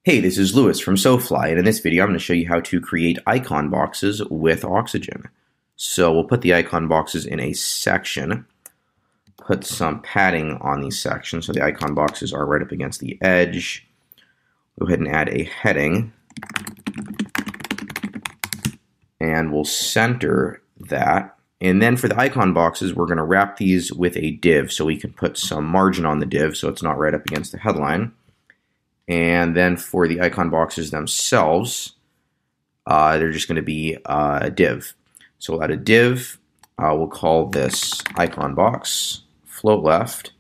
Hey, this is Lewis from SoFly, and in this video I'm going to show you how to create icon boxes with Oxygen. So we'll put the icon boxes in a section, put some padding on these sections so the icon boxes are right up against the edge. Go ahead and add a heading, and we'll center that. And then for the icon boxes, we're going to wrap these with a div so we can put some margin on the div so it's not right up against the headline. And then for the icon boxes themselves, they're just going to be a div. So we'll add a div. We'll call this icon box, float left,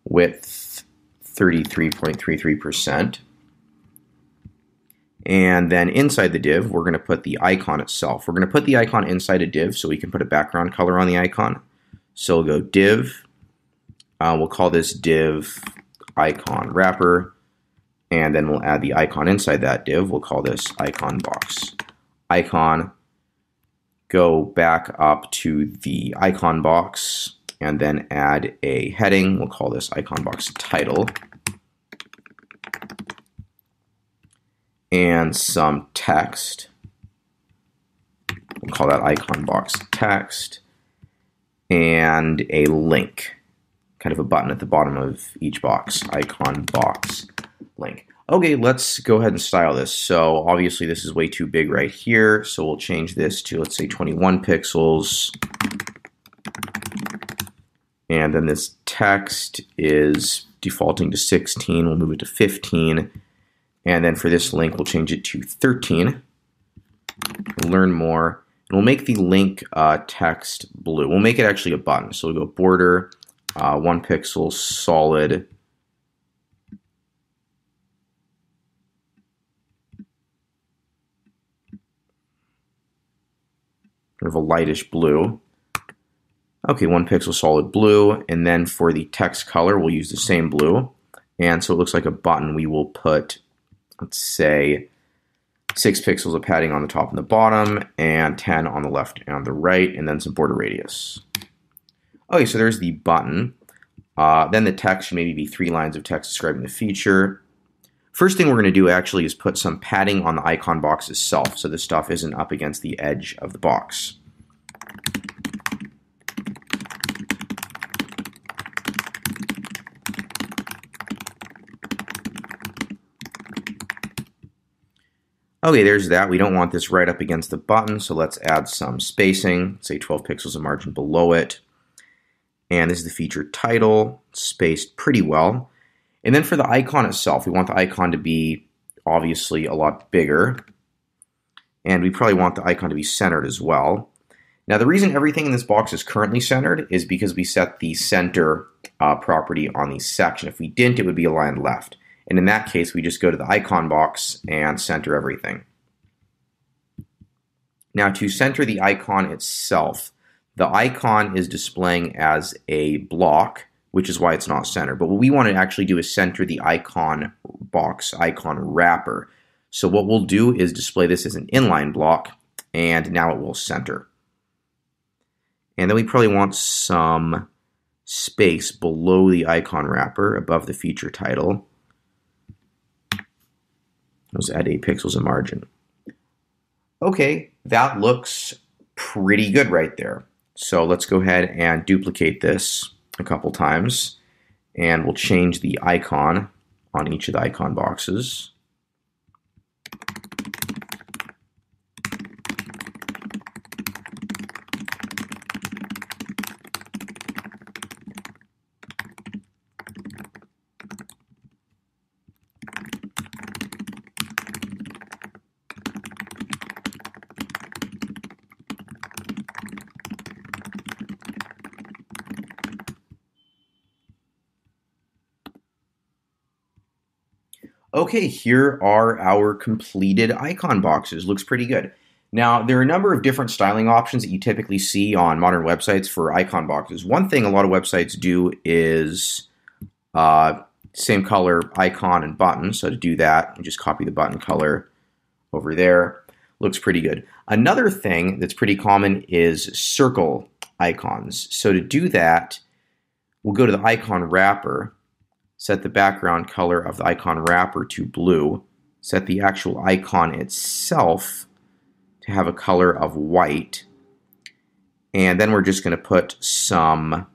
width 33.33%. And then inside the div, we're going to put the icon itself. We're going to put the icon inside a div so we can put a background color on the icon. So we'll go div. We'll call this div icon wrapper. And then we'll add the icon inside that div. We'll call this icon box. Icon, go back up to the icon box, and then add a heading. We'll call this icon box title. And some text. We'll call that icon box text. And a link, kind of a button at the bottom of each box, icon box link. Okay, let's go ahead and style this. So obviously this is way too big right here, so we'll change this to, let's say, 21 pixels. And then this text is defaulting to 16. We'll move it to 15. And then for this link, we'll change it to 13. We'll learn more. And we'll make the link text blue. We'll make it actually a button. So we'll go border, 1 pixel, solid. Of a lightish blue. Okay, 1 pixel solid blue, and then for the text color, we'll use the same blue. And so it looks like a button. We will put, let's say, 6 pixels of padding on the top and the bottom, and 10 on the left and on the right, and then some border radius. Okay, so there's the button. Then the text should maybe be 3 lines of text describing the feature. First thing we're going to do actually is put some padding on the icon box itself so this stuff isn't up against the edge of the box. Okay, there's that. We don't want this right up against the button, so let's add some spacing, say 12 pixels of margin below it. And this is the feature title, spaced pretty well. And then for the icon itself, we want the icon to be obviously a lot bigger. And we probably want the icon to be centered as well. Now the reason everything in this box is currently centered is because we set the center property on the section. If we didn't, it would be aligned left. And in that case, we just go to the icon box and center everything. Now to center the icon itself, the icon is displaying as a block, which is why it's not centered. But what we want to actually do is center the icon box, icon wrapper. So what we'll do is display this as an inline block, and now it will center. And then we probably want some space below the icon wrapper, above the feature title. Let's add 8 pixels of margin. Okay, that looks pretty good right there. So let's go ahead and duplicate this a couple times, and we'll change the icon on each of the icon boxes. Okay, here are our completed icon boxes. Looks pretty good. Now, there are a number of different styling options that you typically see on modern websites for icon boxes. One thing a lot of websites do is same color icon and button. So to do that, you just copy the button color over there. Looks pretty good. Another thing that's pretty common is circle icons. So to do that, we'll go to the icon wrapper, set the background color of the icon wrapper to blue, set the actual icon itself to have a color of white. And then we're just going to put some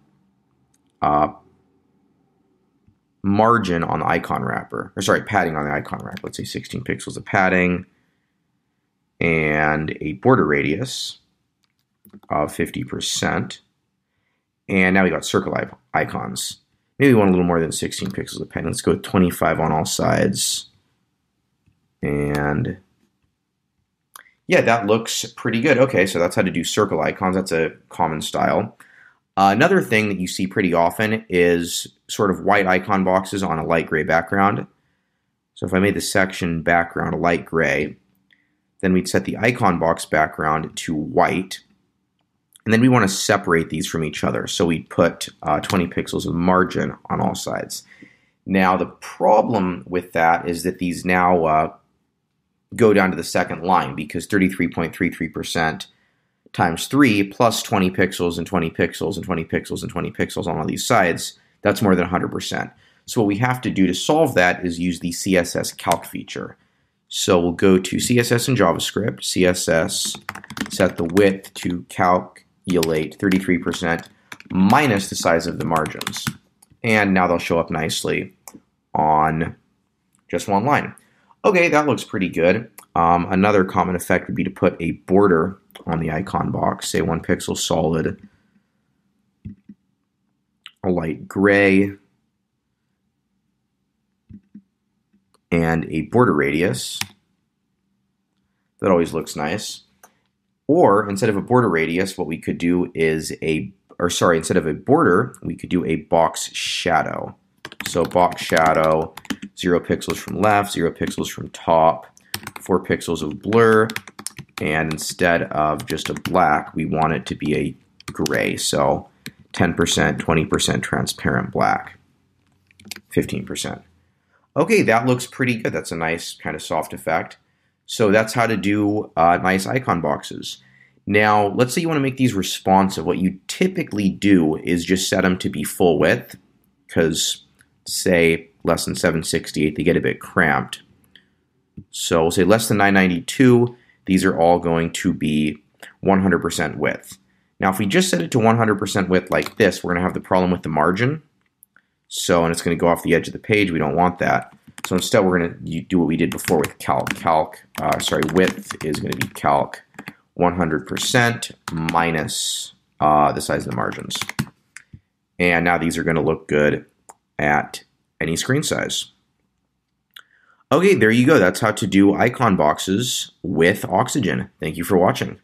margin on the icon wrapper, or sorry, padding on the icon wrapper. Let's say 16 pixels of padding and a border radius of 50%. And now we got circle icons. Maybe we want a little more than 16 pixels of padding. Let's go with 25 on all sides. And yeah, that looks pretty good. Okay, so that's how to do circle icons. That's a common style. Another thing that you see pretty often is sort of white icon boxes on a light gray background. So if I made the section background a light gray, then we'd set the icon box background to white. And then we want to separate these from each other. So we'd put 20 pixels of margin on all sides. Now the problem with that is that these now go down to the second line, because 33.33% times 3 plus 20 pixels and 20 pixels and 20 pixels and 20 pixels on all these sides, that's more than 100%. So what we have to do to solve that is use the CSS calc feature. So we'll go to CSS in JavaScript, CSS, set the width to calculate 33% minus the size of the margins. And now they'll show up nicely on just one line. Okay, that looks pretty good. Another common effect would be to put a border on the icon box, say 1 pixel solid, a light gray, and a border radius. That always looks nice. Or instead of a border radius, what we could do is instead of a border, we could do a box shadow. So box shadow, 0 pixels from left, 0 pixels from top, 4 pixels of blur, and instead of just a black, we want it to be a gray. So 10%, 20% transparent black, 15%. Okay, that looks pretty good. That's a nice kind of soft effect. So that's how to do nice icon boxes. Now, let's say you want to make these responsive. What you typically do is just set them to be full width, because say less than 768, they get a bit cramped. So we'll say less than 992, these are all going to be 100% width. Now, if we just set it to 100% width like this, we're going to have the problem with the margin. So, and it's going to go off the edge of the page. We don't want that. So instead, we're going to do what we did before with calc. Width is going to be calc 100% minus the size of the margins. And now these are going to look good at any screen size. Okay, there you go. That's how to do icon boxes with Oxygen. Thank you for watching.